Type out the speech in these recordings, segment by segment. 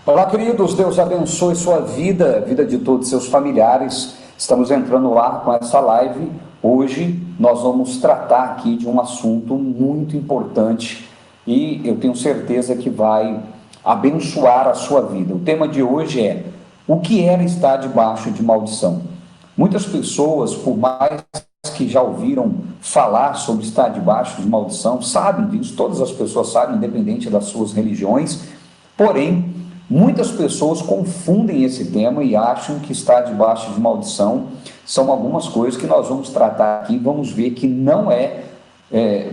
Olá, queridos, Deus abençoe sua vida, a vida de todos os seus familiares. Estamos entrando no ar com essa live. Hoje nós vamos tratar aqui de um assunto muito importante e eu tenho certeza que vai abençoar a sua vida. O tema de hoje é: o que era estar debaixo de maldição? Muitas pessoas, por mais que já ouviram falar sobre estar debaixo de maldição, sabem disso, todas as pessoas sabem, independente das suas religiões, porém, muitas pessoas confundem esse tema e acham que estar debaixo de maldição são algumas coisas que nós vamos tratar aqui, vamos ver que não é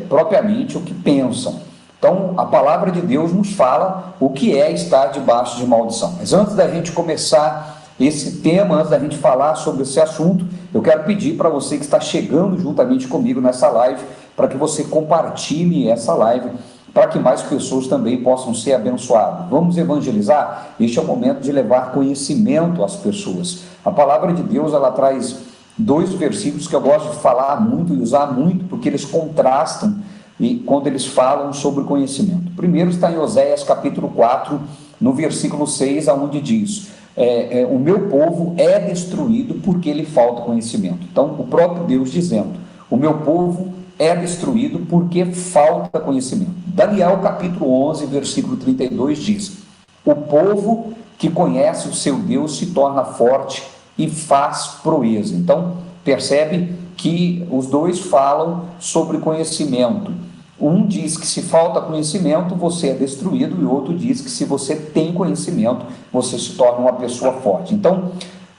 propriamente o que pensam. Então, a palavra de Deus nos fala o que é estar debaixo de maldição. Mas antes da gente começar esse tema, antes da gente falar sobre esse assunto, eu quero pedir para você que está chegando juntamente comigo nessa live, para que você compartilhe essa live, para que mais pessoas também possam ser abençoadas. Vamos evangelizar? Este é o momento de levar conhecimento às pessoas. A palavra de Deus, ela traz dois versículos que eu gosto de falar muito e usar muito, porque eles contrastam e quando eles falam sobre conhecimento. Primeiro está em Oséias capítulo 4, no versículo 6, aonde diz: o meu povo é destruído porque lhe falta conhecimento. Então, o próprio Deus dizendo: o meu povo é destruído porque falta conhecimento. Daniel capítulo 11, versículo 32 diz: o povo que conhece o seu Deus se torna forte e faz proeza. Então, percebe que os dois falam sobre conhecimento. Um diz que se falta conhecimento, você é destruído, e o outro diz que se você tem conhecimento, você se torna uma pessoa forte. Então,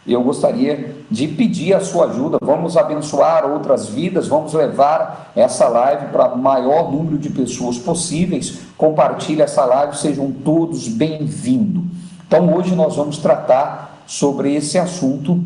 eu gostaria de pedir a sua ajuda, vamos abençoar outras vidas, vamos levar essa live para o maior número de pessoas possíveis. Compartilhe essa live, sejam todos bem-vindos. Então, hoje nós vamos tratar sobre esse assunto,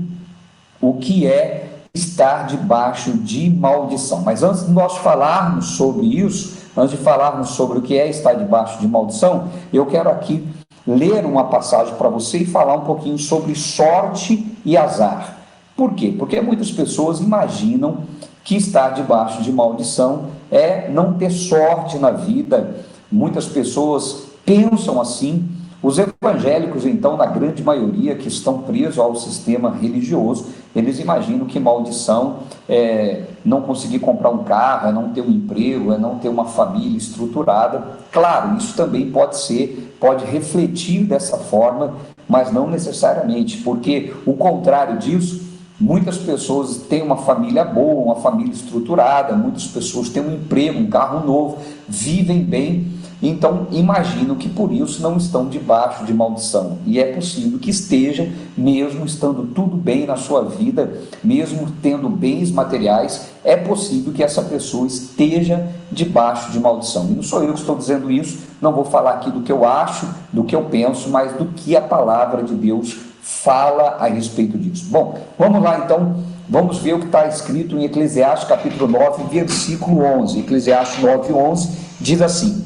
o que é estar debaixo de maldição. Mas antes de nós falarmos sobre isso, antes de falarmos sobre o que é estar debaixo de maldição, eu quero aqui ler uma passagem para você e falar um pouquinho sobre sorte e azar. Por quê? Porque muitas pessoas imaginam que estar debaixo de maldição é não ter sorte na vida. Muitas pessoas pensam assim. Os evangélicos, então, na grande maioria que estão presos ao sistema religioso, eles imaginam que maldição é não conseguir comprar um carro, é não ter um emprego, é não ter uma família estruturada. Claro, isso também pode refletir dessa forma, mas não necessariamente, porque o contrário disso, muitas pessoas têm uma família boa, uma família estruturada, muitas pessoas têm um emprego, um carro novo, vivem bem. Então, imagino que por isso não estão debaixo de maldição. E é possível que estejam, mesmo estando tudo bem na sua vida, mesmo tendo bens materiais, é possível que essa pessoa esteja debaixo de maldição. E não sou eu que estou dizendo isso, não vou falar aqui do que eu acho, do que eu penso, mas do que a palavra de Deus fala a respeito disso. Bom, vamos lá então, vamos ver o que está escrito em Eclesiastes capítulo 9, versículo 11. Eclesiastes 9, 11 diz assim: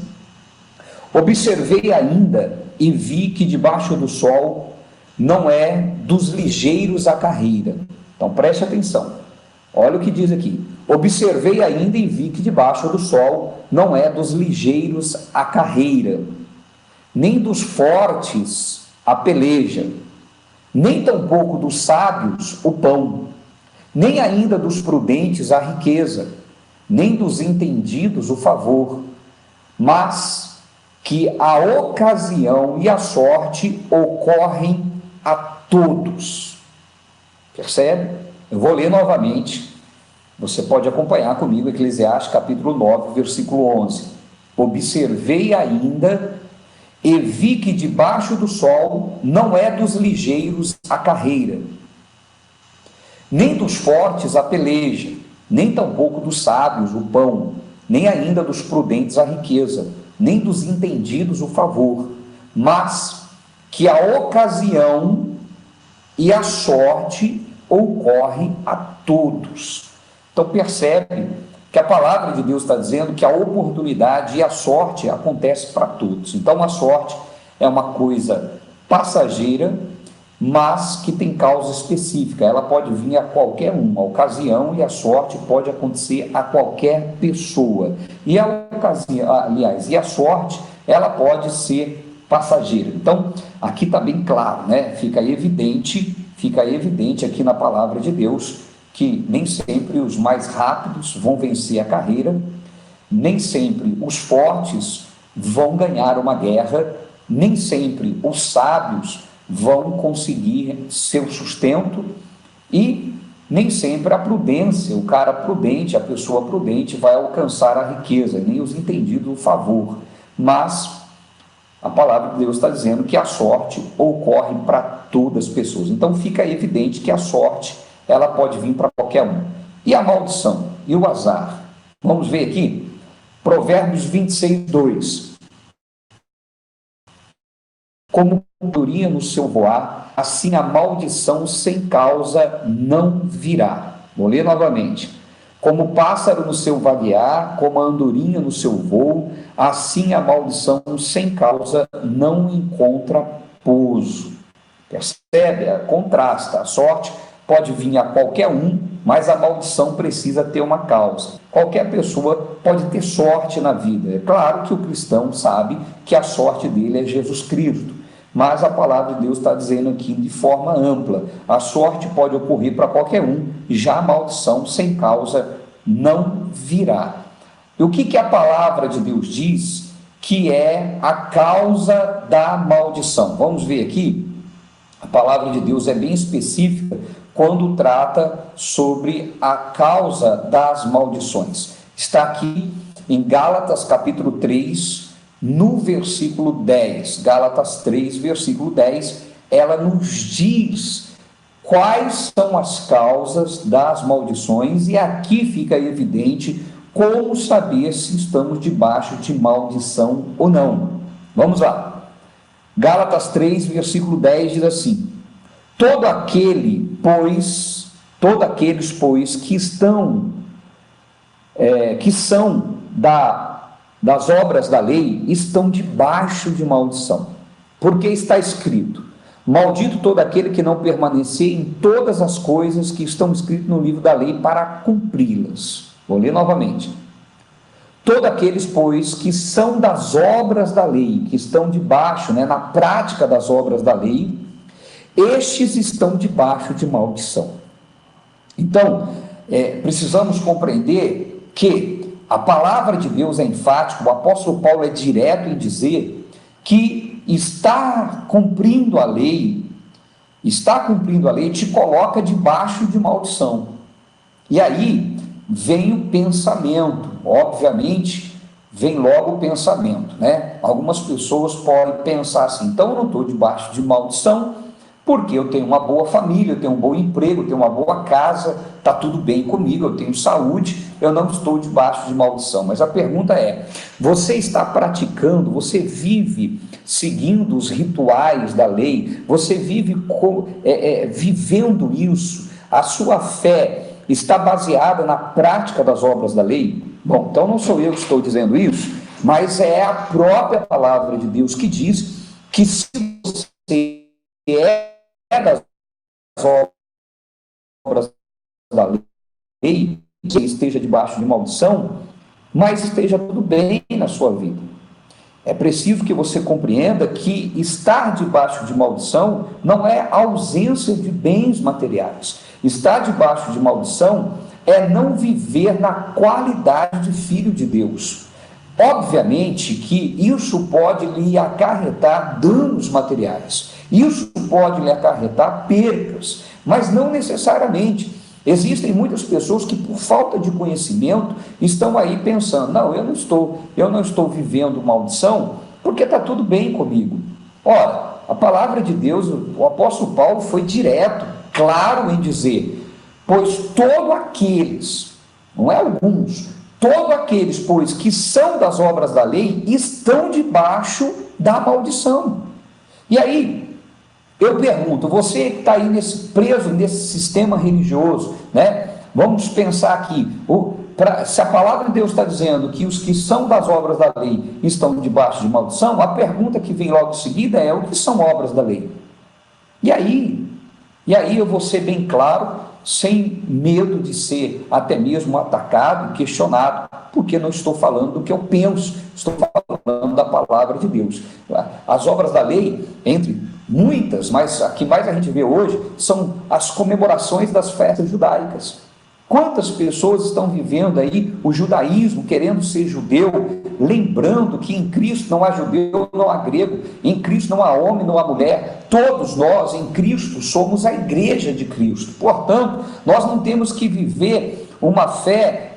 observei ainda e vi que debaixo do sol não é dos ligeiros a carreira. Então preste atenção, olha o que diz aqui: observei ainda e vi que debaixo do sol não é dos ligeiros a carreira, nem dos fortes a peleja, nem tampouco dos sábios o pão, nem ainda dos prudentes a riqueza, nem dos entendidos o favor, mas que a ocasião e a sorte ocorrem a todos. Percebe? Eu vou ler novamente, você pode acompanhar comigo, Eclesiastes capítulo 9, versículo 11. Observei ainda e vi que debaixo do sol não é dos ligeiros a carreira, nem dos fortes a peleja, nem tampouco dos sábios o pão, nem ainda dos prudentes a riqueza, nem dos entendidos o favor, mas que a ocasião e a sorte ocorrem a todos. Então percebe que a palavra de Deus está dizendo que a oportunidade e a sorte acontece para todos. Então a sorte é uma coisa passageira, mas que tem causa específica. Ela pode vir a qualquer um. A ocasião e a sorte pode acontecer a qualquer pessoa. E a ocasião, aliás, e a sorte, ela pode ser passageira. Então, aqui está bem claro, né? Fica evidente aqui na palavra de Deus que nem sempre os mais rápidos vão vencer a carreira, nem sempre os fortes vão ganhar uma guerra, nem sempre os sábios vão conseguir seu sustento e nem sempre a prudência, o cara prudente, a pessoa prudente vai alcançar a riqueza, nem os entendidos o favor. Mas a palavra de Deus está dizendo que a sorte ocorre para todas as pessoas. Então fica evidente que a sorte ela pode vir para qualquer um. E a maldição? E o azar? Vamos ver aqui, Provérbios 26, 2. Como andorinha no seu voar, assim a maldição sem causa não virá. Vou ler novamente. Como pássaro no seu vaguear, como a andorinha no seu voo, assim a maldição sem causa não encontra pouso. Percebe? Contrasta. A sorte pode vir a qualquer um, mas a maldição precisa ter uma causa. Qualquer pessoa pode ter sorte na vida. É claro que o cristão sabe que a sorte dele é Jesus Cristo, mas a palavra de Deus está dizendo aqui de forma ampla. A sorte pode ocorrer para qualquer um, já a maldição sem causa não virá. E o que a palavra de Deus diz que é a causa da maldição? Vamos ver aqui. A palavra de Deus é bem específica quando trata sobre a causa das maldições. Está aqui em Gálatas capítulo 3, no versículo 10. Gálatas 3, versículo 10, ela nos diz quais são as causas das maldições, e aqui fica evidente como saber se estamos debaixo de maldição ou não. Vamos lá. Gálatas 3, versículo 10 diz assim: Todos aqueles, pois, que são das obras da lei, estão debaixo de maldição. Porque está escrito: maldito todo aquele que não permanecer em todas as coisas que estão escritas no livro da lei para cumpri-las. Vou ler novamente. Todos aqueles, pois, que são das obras da lei, que estão debaixo, na prática das obras da lei, estes estão debaixo de maldição. Então, precisamos compreender que a palavra de Deus é enfática, o apóstolo Paulo é direto em dizer que estar cumprindo a lei te coloca debaixo de maldição. E aí vem o pensamento, obviamente, vem logo o pensamento, Algumas pessoas podem pensar assim: então eu não estou debaixo de maldição, porque eu tenho uma boa família, eu tenho um bom emprego, eu tenho uma boa casa, está tudo bem comigo, eu tenho saúde, eu não estou debaixo de maldição. Mas a pergunta é: você está praticando, você vive seguindo os rituais da lei, você vive vivendo isso? A sua fé está baseada na prática das obras da lei? Bom, então não sou eu que estou dizendo isso, mas é a própria palavra de Deus que diz que se você é das obras da lei, que esteja debaixo de maldição, mas esteja tudo bem na sua vida. É preciso que você compreenda que estar debaixo de maldição não é ausência de bens materiais. Estar debaixo de maldição é não viver na qualidade de filho de Deus. Obviamente que isso pode lhe acarretar danos materiais, isso pode lhe acarretar percas, mas não necessariamente. Existem muitas pessoas que, por falta de conhecimento, estão aí pensando: não, eu não estou vivendo maldição, porque está tudo bem comigo. Ora, a palavra de Deus, o apóstolo Paulo foi direto, claro em dizer: pois todos aqueles, não é alguns, todos aqueles, pois, que são das obras da lei, estão debaixo da maldição. E aí, eu pergunto, você que está aí preso nesse sistema religioso, vamos pensar aqui, se a palavra de Deus está dizendo que os que são das obras da lei estão debaixo de maldição, a pergunta que vem logo em seguida é: o que são obras da lei? E aí eu vou ser bem claro, sem medo de ser até mesmo atacado, questionado, porque não estou falando do que eu penso, estou falando falando da palavra de Deus. As obras da lei, entre muitas, mas a que mais a gente vê hoje, são as comemorações das festas judaicas. Quantas pessoas estão vivendo aí o judaísmo, querendo ser judeu, lembrando que em Cristo não há judeu, não há grego, em Cristo não há homem, não há mulher, todos nós em Cristo somos a igreja de Cristo. Portanto, nós não temos que viver uma fé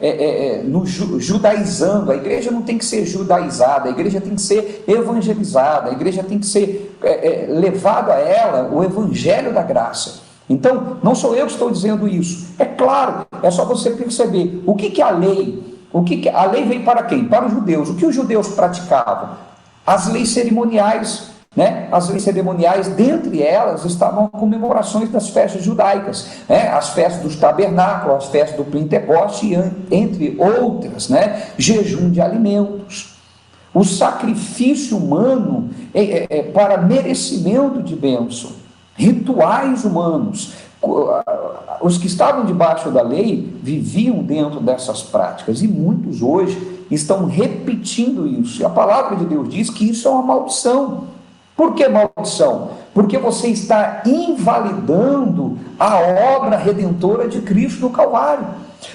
judaizando. A igreja não tem que ser judaizada, a igreja tem que ser evangelizada, a igreja tem que ser levado a ela o evangelho da graça. Então, não sou eu que estou dizendo isso. É claro, é só você perceber o que é a lei. A lei veio para quem? Para os judeus. O que os judeus praticavam? As leis cerimoniais, né? As leis cerimoniais, dentre elas estavam comemorações das festas judaicas, né? As festas dos tabernáculos, as festas do Pentecoste, entre outras, né? Jejum de alimentos. O sacrifício humano para merecimento de bênção. Rituais humanos. Os que estavam debaixo da lei viviam dentro dessas práticas, e muitos hoje estão repetindo isso. E a palavra de Deus diz que isso é uma maldição. Por que maldição? Porque você está invalidando a obra redentora de Cristo no Calvário.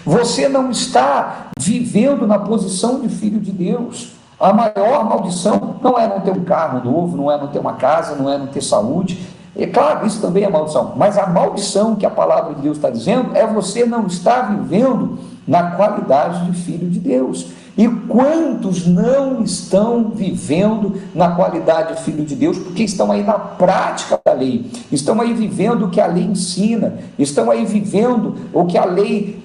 Você não está vivendo na posição de filho de Deus. A maior maldição não é não ter um carro novo, não é não ter uma casa, não é não ter saúde. É claro, isso também é maldição, mas a maldição que a palavra de Deus está dizendo é você não estar vivendo na qualidade de filho de Deus. E quantos não estão vivendo na qualidade de filho de Deus, porque estão aí na prática da lei, estão aí vivendo o que a lei ensina, estão aí vivendo o que a lei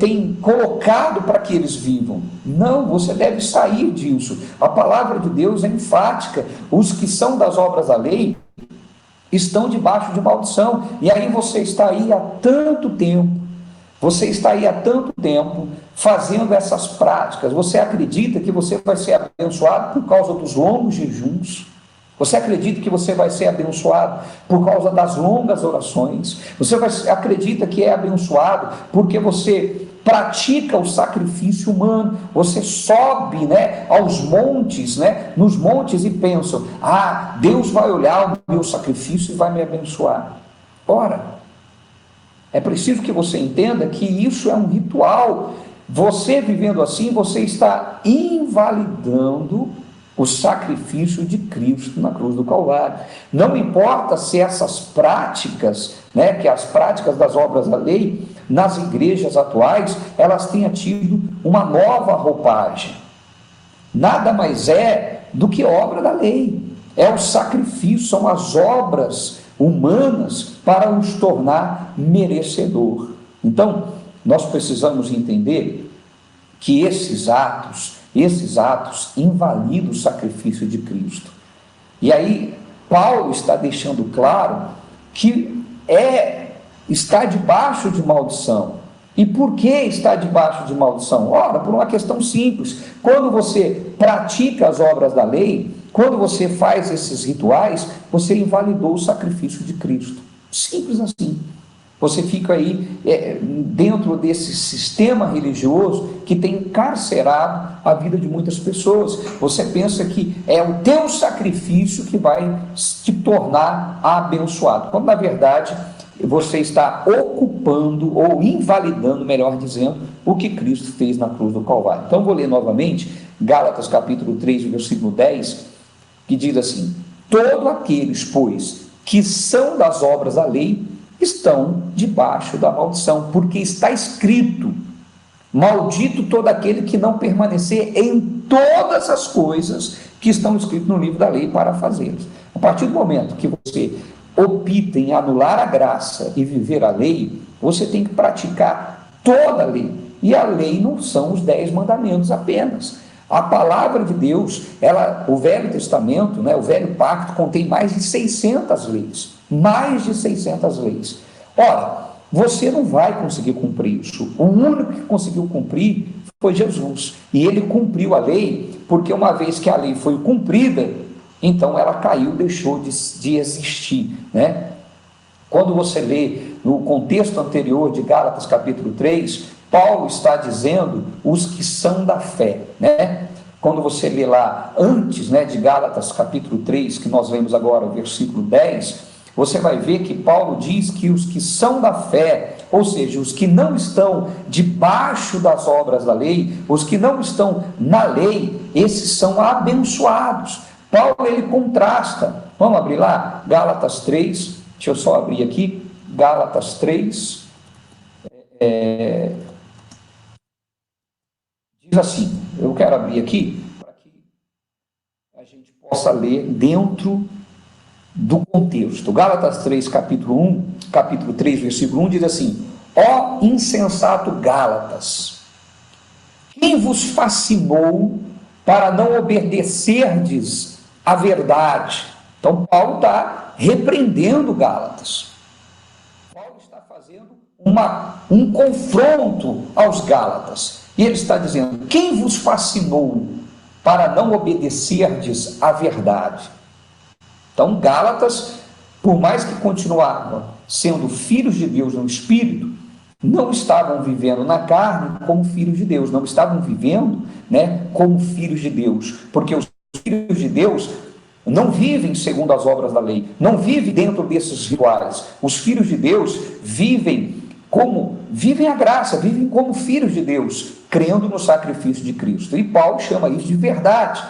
tem colocado para que eles vivam. Não, você deve sair disso. A palavra de Deus é enfática. Os que são das obras da lei estão debaixo de maldição. E aí você está aí há tanto tempo, fazendo essas práticas. Você acredita que você vai ser abençoado por causa dos longos jejuns? Você acredita que você vai ser abençoado por causa das longas orações? Você acredita que é abençoado porque você pratica o sacrifício humano? Você sobe, né, aos montes, né, nos montes, e pensa: Deus vai olhar o meu sacrifício e vai me abençoar. Ora, é preciso que você entenda que isso é um ritual. Você vivendo assim, você está invalidando o sacrifício de Cristo na cruz do Calvário. Não importa se essas práticas, né, que as práticas das obras da lei, nas igrejas atuais, elas tenham tido uma nova roupagem. Nada mais é do que obra da lei. É o sacrifício, são as obras humanas para os tornar merecedor. Então, nós precisamos entender que esses atos invalidam o sacrifício de Cristo. E aí, Paulo está deixando claro que está debaixo de maldição. E por que está debaixo de maldição? Ora, por uma questão simples. Quando você pratica as obras da lei, quando você faz esses rituais, você invalidou o sacrifício de Cristo. Simples assim. Você fica aí dentro desse sistema religioso que tem encarcerado a vida de muitas pessoas. Você pensa que é o teu sacrifício que vai te tornar abençoado, quando na verdade você está ocupando ou invalidando, melhor dizendo, o que Cristo fez na cruz do Calvário. Então vou ler novamente Gálatas capítulo 3, versículo 10, que diz assim: todos aqueles, pois, que são das obras da lei, estão debaixo da maldição, porque está escrito: maldito todo aquele que não permanecer em todas as coisas que estão escritas no livro da lei para fazê-las. A partir do momento que você opta em anular a graça e viver a lei, você tem que praticar toda a lei. E a lei não são os 10 mandamentos apenas. A palavra de Deus, o Velho Testamento, né, o Velho Pacto, contém mais de 600 leis. Mais de 600 leis. Ora, você não vai conseguir cumprir isso. O único que conseguiu cumprir foi Jesus. E ele cumpriu a lei, porque uma vez que a lei foi cumprida, então ela caiu, deixou de existir, né? Quando você lê no contexto anterior de Gálatas capítulo 3, Paulo está dizendo os que são da fé, né? quando você lê lá antes, né, de Gálatas capítulo 3, que nós lemos agora, versículo 10, você vai ver que Paulo diz que os que são da fé, ou seja, os que não estão debaixo das obras da lei, os que não estão na lei, esses são abençoados. Paulo, ele contrasta, vamos abrir lá, Gálatas 3, deixa eu só abrir aqui, Gálatas 3, diz assim, eu quero abrir aqui, para que a gente possa ler dentro do contexto. Gálatas 3, capítulo 3, versículo 1, diz assim: ó insensato Gálatas, quem vos fascinou para não obedecerdes à verdade? Então Paulo está repreendendo Gálatas. Paulo está fazendo um confronto aos Gálatas. E ele está dizendo: quem vos fascinou para não obedecerdes à verdade? Então, Gálatas, por mais que continuavam sendo filhos de Deus no Espírito, não estavam vivendo na carne como filhos de Deus, não estavam vivendo, né, como filhos de Deus, porque os filhos de Deus não vivem segundo as obras da lei, não vivem dentro desses rituais. Os filhos de Deus vivem a graça, vivem como filhos de Deus, crendo no sacrifício de Cristo. E Paulo chama isso de verdade.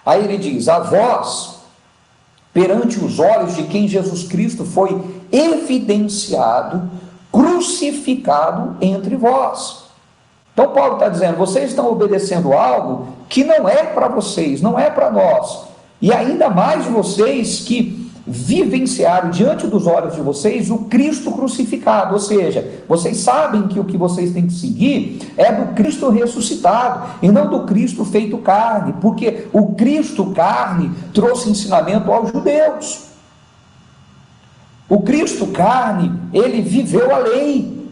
Aí ele diz: a vós, perante os olhos de quem Jesus Cristo foi evidenciado, crucificado entre vós. Então Paulo está dizendo: vocês estão obedecendo algo que não é para vocês, não é para nós, e ainda mais vocês que vivenciaram diante dos olhos de vocês o Cristo crucificado, ou seja, vocês sabem que o que vocês têm que seguir é do Cristo ressuscitado, e não do Cristo feito carne, porque o Cristo carne trouxe ensinamento aos judeus. O Cristo carne, ele viveu a lei,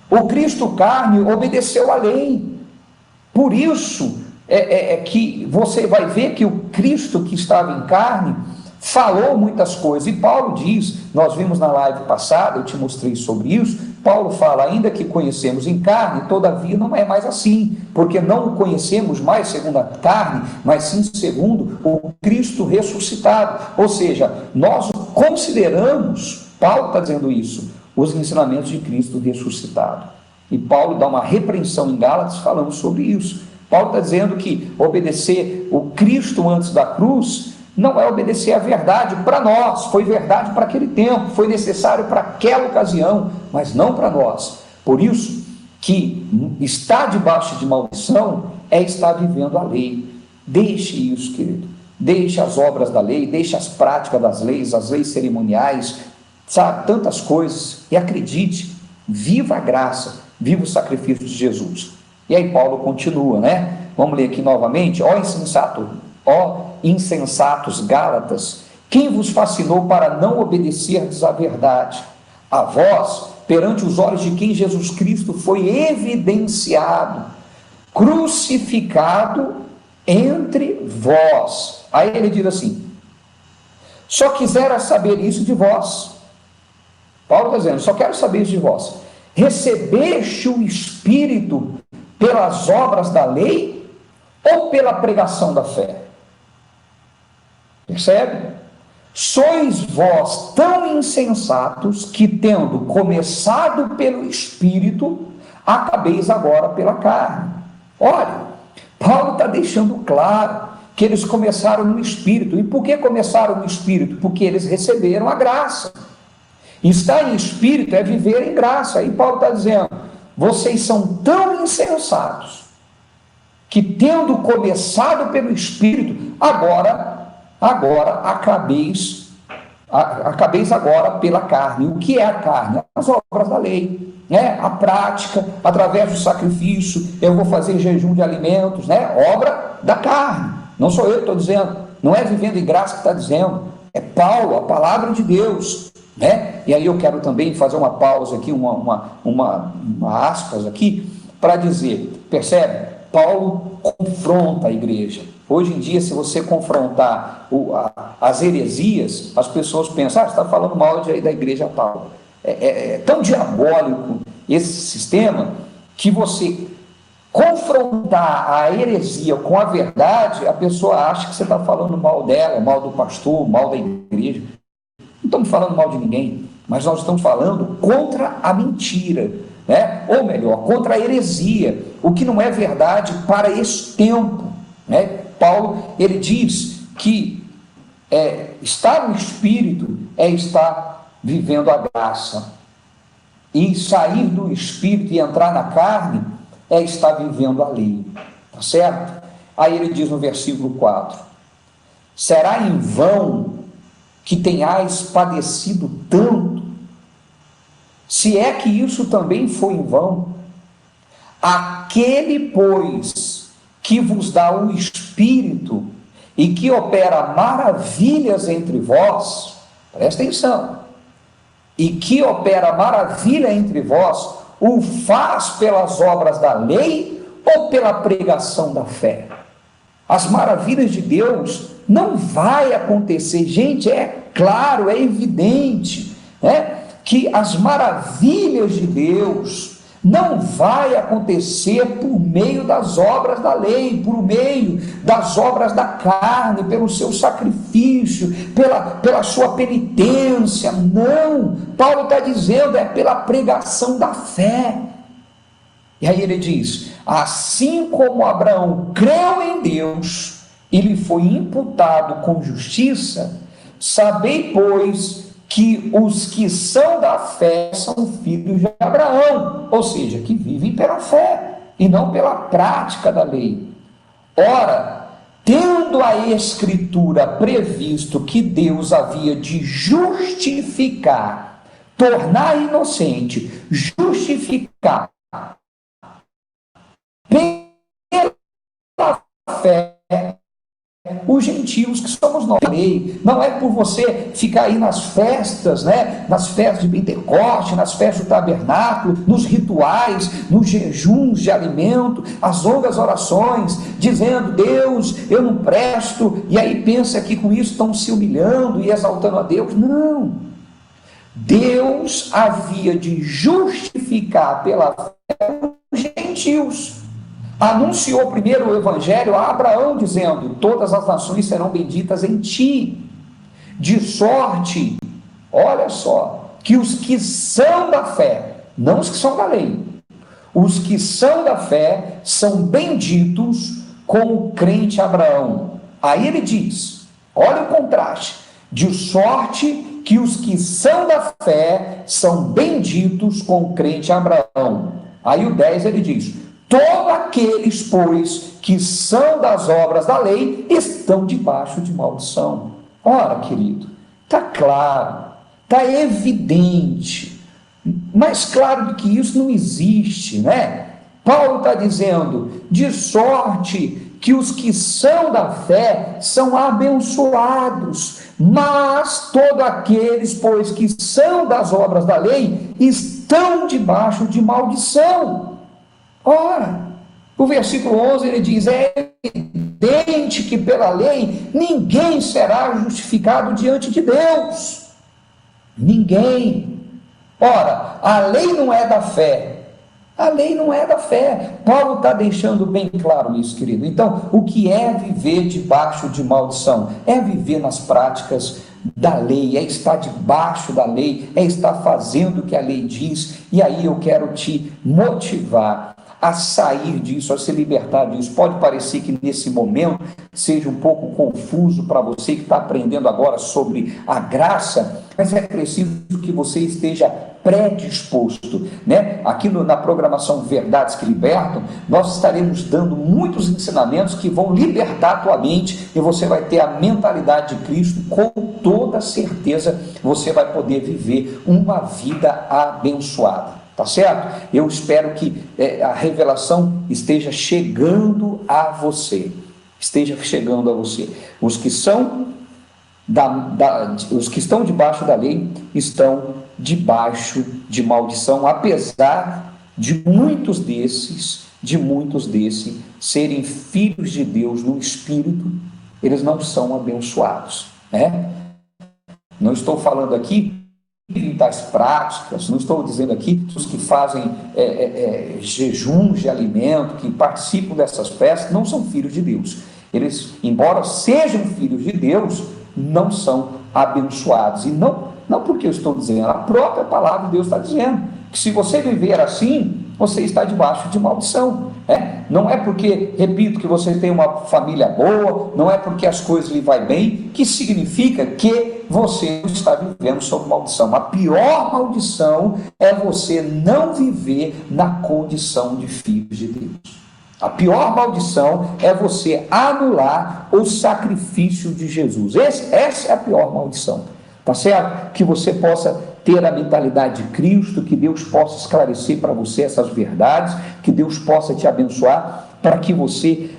o Cristo carne obedeceu a lei. Por isso que você vai ver que o Cristo que estava em carne falou muitas coisas, e Paulo diz, nós vimos na live passada, eu te mostrei sobre isso, Paulo fala: ainda que conhecemos em carne, todavia não é mais assim, porque não o conhecemos mais segundo a carne, mas sim segundo o Cristo ressuscitado, ou seja, nós consideramos, Paulo está dizendo isso, os ensinamentos de Cristo ressuscitado, e Paulo dá uma repreensão em Gálatas falando sobre isso. Paulo está dizendo que obedecer o Cristo antes da cruz não é obedecer a verdade para nós, foi verdade para aquele tempo, foi necessário para aquela ocasião, mas não para nós. Por isso que estar debaixo de maldição é estar vivendo a lei. Deixe isso, querido, deixe as obras da lei, deixe as práticas das leis, as leis cerimoniais, sabe, tantas coisas, e acredite, viva a graça, viva o sacrifício de Jesus. E aí Paulo continua, né? Vamos ler aqui novamente: ó insensatos Gálatas, quem vos fascinou para não obedecerdes à verdade? A vós, perante os olhos de quem Jesus Cristo foi evidenciado, crucificado entre vós. Aí ele diz assim: só quisera saber isso de vós. Paulo está dizendo: só quero saber isso de vós. Recebeste o Espírito pelas obras da lei ou pela pregação da fé? Percebe? Sois vós tão insensatos que, tendo começado pelo Espírito, acabeis agora pela carne. Olha, Paulo está deixando claro que eles começaram no Espírito. E por que começaram no Espírito? Porque eles receberam a graça. Estar em Espírito é viver em graça. E Paulo está dizendo: vocês são tão insensatos que, tendo começado pelo Espírito, agora acabeis agora pela carne. O que é a carne? As obras da lei, né? A prática, através do sacrifício, eu vou fazer jejum de alimentos, né? Obra da carne. Não sou eu que estou dizendo, não é vivendo em graça que está dizendo, é Paulo, a palavra de Deus, né? E aí eu quero também fazer uma pausa aqui, uma aspas aqui, para dizer, percebe? Paulo confronta a igreja. Hoje em dia, se você confrontar as heresias, as pessoas pensam: você está falando mal da igreja tal. É tão diabólico esse sistema que você confrontar a heresia com a verdade, a pessoa acha que você está falando mal dela, mal do pastor, mal da igreja. Não estamos falando mal de ninguém, mas nós estamos falando contra a mentira, né? Ou melhor, contra a heresia, o que não é verdade para esse tempo, né? Paulo, ele diz que estar no Espírito é estar vivendo a graça, e sair do Espírito e entrar na carne é estar vivendo a lei, tá certo? Aí ele diz no versículo 4, será em vão que tenhais padecido tanto, se é que isso também foi em vão? Aquele, pois, que vos dá o Espírito e que opera maravilhas entre vós, presta atenção, e que opera maravilha entre vós, o faz pelas obras da lei ou pela pregação da fé? As maravilhas de Deus não vai acontecer, gente, é claro, é evidente, né, que as maravilhas de Deus não vai acontecer por meio das obras da lei, por meio das obras da carne, pelo seu sacrifício, pela sua penitência. Não, Paulo está dizendo, é pela pregação da fé. E aí ele diz, assim como Abraão creu em Deus e lhe foi imputado com justiça, sabei, pois, que os que são da fé são filhos de Abraão, ou seja, que vivem pela fé e não pela prática da lei. Ora, tendo a Escritura previsto que Deus havia de justificar, tornar inocente, justificar pela fé os gentios, que somos nós. Não é por você ficar aí nas festas, né? Nas festas de Pentecoste, nas festas do tabernáculo, nos rituais, nos jejuns de alimento, as longas orações, dizendo, Deus, eu não presto, e aí pensa que com isso estão se humilhando e exaltando a Deus. Não. Deus havia de justificar pela fé os gentios. Anunciou primeiro o evangelho a Abraão, dizendo, todas as nações serão benditas em ti, de sorte, olha só, que os que são da fé, não os que são da lei, os que são da fé são benditos com o crente Abraão. Aí ele diz, olha o contraste, de sorte que os que são da fé são benditos com o crente Abraão. Aí o 10 ele diz, todos aqueles, pois, que são das obras da lei, estão debaixo de maldição. Ora, querido, está claro, está evidente, mais claro do que isso não existe, né? Paulo está dizendo, de sorte que os que são da fé são abençoados, mas todos aqueles, pois, que são das obras da lei, estão debaixo de maldição. Ora, o versículo 11 ele diz, é evidente que pela lei ninguém será justificado diante de Deus. Ninguém. Ora, a lei não é da fé. A lei não é da fé. Paulo está deixando bem claro isso, querido. Então, o que é viver debaixo de maldição? É viver nas práticas da lei, é estar debaixo da lei, é estar fazendo o que a lei diz. E aí eu quero te motivar a sair disso, a se libertar disso. Pode parecer que nesse momento seja um pouco confuso para você que está aprendendo agora sobre a graça, mas é preciso que você esteja predisposto, né? Aqui na programação Verdades que Libertam, nós estaremos dando muitos ensinamentos que vão libertar a tua mente e você vai ter a mentalidade de Cristo. Com toda certeza você vai poder viver uma vida abençoada. Tá certo? Eu espero que a revelação esteja chegando a você. Esteja chegando a você. Os que são os que estão debaixo da lei estão debaixo de maldição, apesar de muitos desses serem filhos de Deus no Espírito, eles não são abençoados, né? Não estou falando aqui vivem tais práticas, não estou dizendo aqui os que fazem jejuns de alimento, que participam dessas festas, não são filhos de Deus. Eles, embora sejam filhos de Deus, não são abençoados. E não porque eu estou dizendo, a própria palavra de Deus está dizendo que se você viver assim, você está debaixo de maldição. Não é porque, repito, que você tem uma família boa, não é porque as coisas lhe vai bem, que significa que você está vivendo sob maldição. A pior maldição é você não viver na condição de filho de Deus. A pior maldição é você anular o sacrifício de Jesus. Essa é a pior maldição. Tá certo? Que você possa ter a mentalidade de Cristo, que Deus possa esclarecer para você essas verdades, que Deus possa te abençoar, para que você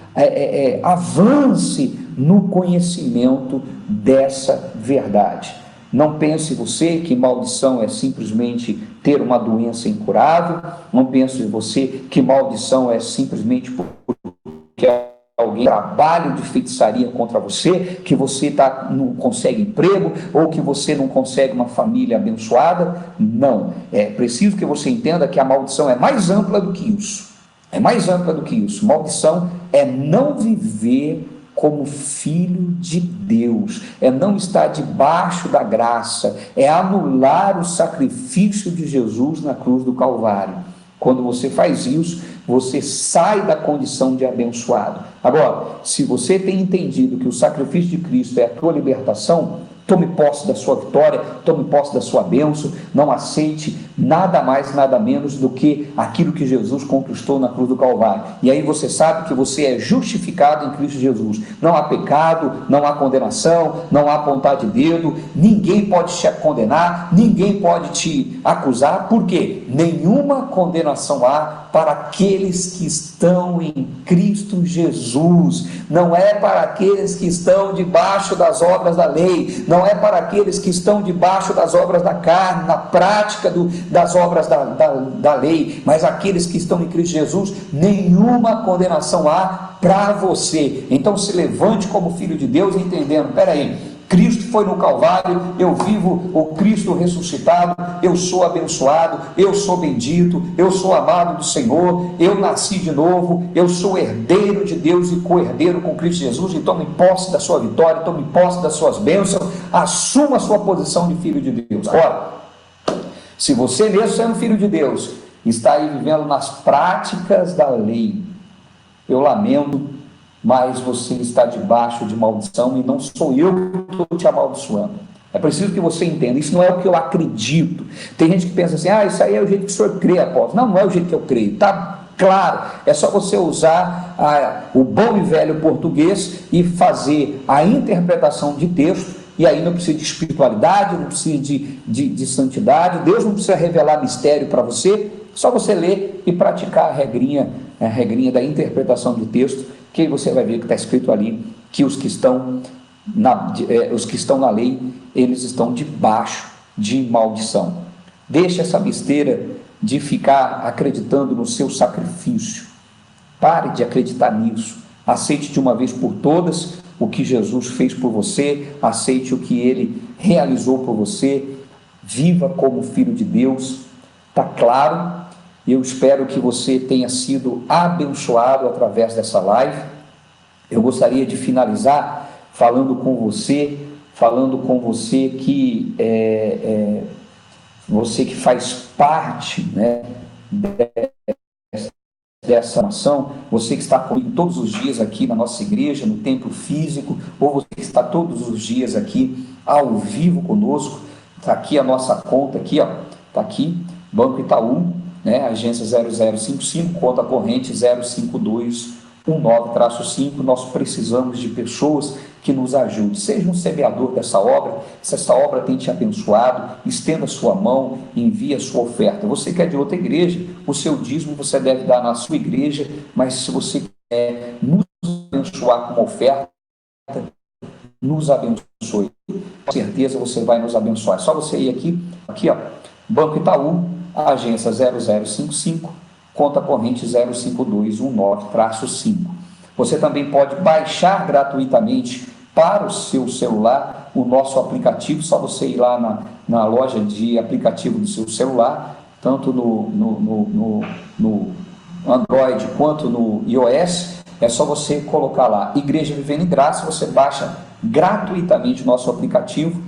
avance no conhecimento dessa verdade. Não pense você que maldição é simplesmente ter uma doença incurável, não pense você que maldição é simplesmente porque alguém trabalho de feitiçaria contra você, que você não consegue emprego, ou que você não consegue uma família abençoada. Não, é preciso que você entenda que a maldição é mais ampla do que isso. É mais ampla do que isso. Maldição é não viver como filho de Deus, é não estar debaixo da graça, é anular o sacrifício de Jesus na cruz do Calvário. Quando você faz isso, você sai da condição de abençoado. Agora, se você tem entendido que o sacrifício de Cristo é a tua libertação, tome posse da sua vitória, tome posse da sua bênção, não aceite nada mais, nada menos do que aquilo que Jesus conquistou na cruz do Calvário. E aí você sabe que você é justificado em Cristo Jesus. Não há pecado, não há condenação, não há apontar de dedo, ninguém pode te condenar, ninguém pode te acusar, porque nenhuma condenação há para aqueles que estão em Cristo Jesus. Não é para aqueles que estão debaixo das obras da lei, não é para aqueles que estão debaixo das obras da carne, na prática das obras da lei, mas aqueles que estão em Cristo Jesus. Nenhuma condenação há para você. Então se levante como filho de Deus, entendendo, peraí, Cristo foi no Calvário, eu vivo o Cristo ressuscitado, eu sou abençoado, eu sou bendito, eu sou amado do Senhor, eu nasci de novo, eu sou herdeiro de Deus e co-herdeiro com Cristo Jesus. E tome posse da sua vitória, tome posse das suas bênçãos, assuma a sua posição de filho de Deus. Ora, se você mesmo sendo filho de Deus, está aí vivendo nas práticas da lei, eu lamento, mas você está debaixo de maldição, e não sou eu que estou te amaldiçoando. É preciso que você entenda, isso não é o que eu acredito. Tem gente que pensa assim, isso aí é o jeito que o senhor crê, apóstolo. Não é o jeito que eu creio, está claro, é só você usar o bom e velho português e fazer a interpretação de texto, e aí não precisa de espiritualidade, não precisa de santidade, Deus não precisa revelar mistério para você, só você ler e praticar a regrinha da interpretação de texto, que aí você vai ver que está escrito ali que os que estão na lei, eles estão debaixo de maldição. Deixe essa besteira de ficar acreditando no seu sacrifício. Pare de acreditar nisso. Aceite de uma vez por todas o que Jesus fez por você, aceite o que Ele realizou por você, viva como filho de Deus. Está claro? Eu espero que você tenha sido abençoado através dessa live. Eu gostaria de finalizar falando com você que você que faz parte, né, dessa nação, você que está comigo todos os dias aqui na nossa igreja, no templo físico, ou você que está todos os dias aqui ao vivo conosco. Está aqui a nossa conta, aqui, ó, está aqui, Banco Itaú, né, agência 0055, conta corrente 05219-5. Nós precisamos de pessoas que nos ajudem. Seja um semeador dessa obra. Se essa obra tem te abençoado, estenda a sua mão, envie a sua oferta. Você que é de outra igreja, o seu dízimo você deve dar na sua igreja, mas se você quer nos abençoar com uma oferta, nos abençoe. Com certeza você vai nos abençoar. É só você ir aqui, ó, Banco Itaú, agência 0055, conta corrente 05219-5. Você também pode baixar gratuitamente para o seu celular o nosso aplicativo. Só você ir lá na loja de aplicativo do seu celular, tanto no Android quanto no iOS. É só você colocar lá Igreja Vivendo em Graça, você baixa gratuitamente o nosso aplicativo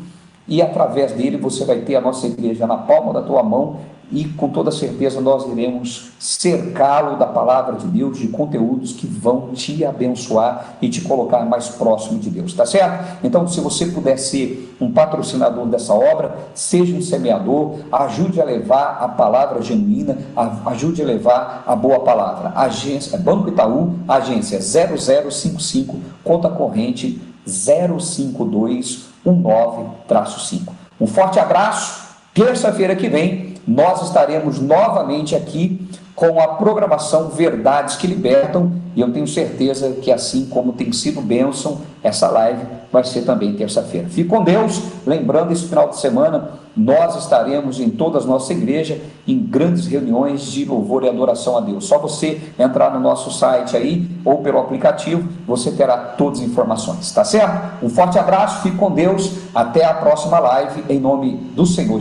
e através dele você vai ter a nossa igreja na palma da tua mão e com toda certeza nós iremos cercá-lo da palavra de Deus, de conteúdos que vão te abençoar e te colocar mais próximo de Deus, tá certo? Então, se você puder ser um patrocinador dessa obra, seja um semeador, ajude a levar a palavra genuína, ajude a levar a boa palavra. Agência Banco Itaú, agência 0055, conta corrente 05219-5. Um forte abraço. Terça-feira que vem nós estaremos novamente aqui com a programação Verdades que Libertam, e eu tenho certeza que assim como tem sido bênção, essa live vai ser também terça-feira. Fique com Deus. Lembrando, esse final de semana nós estaremos em todas as nossas igrejas, em grandes reuniões de louvor e adoração a Deus. Só você entrar no nosso site aí, ou pelo aplicativo, você terá todas as informações, tá certo? Um forte abraço, fique com Deus, até a próxima live, em nome do Senhor.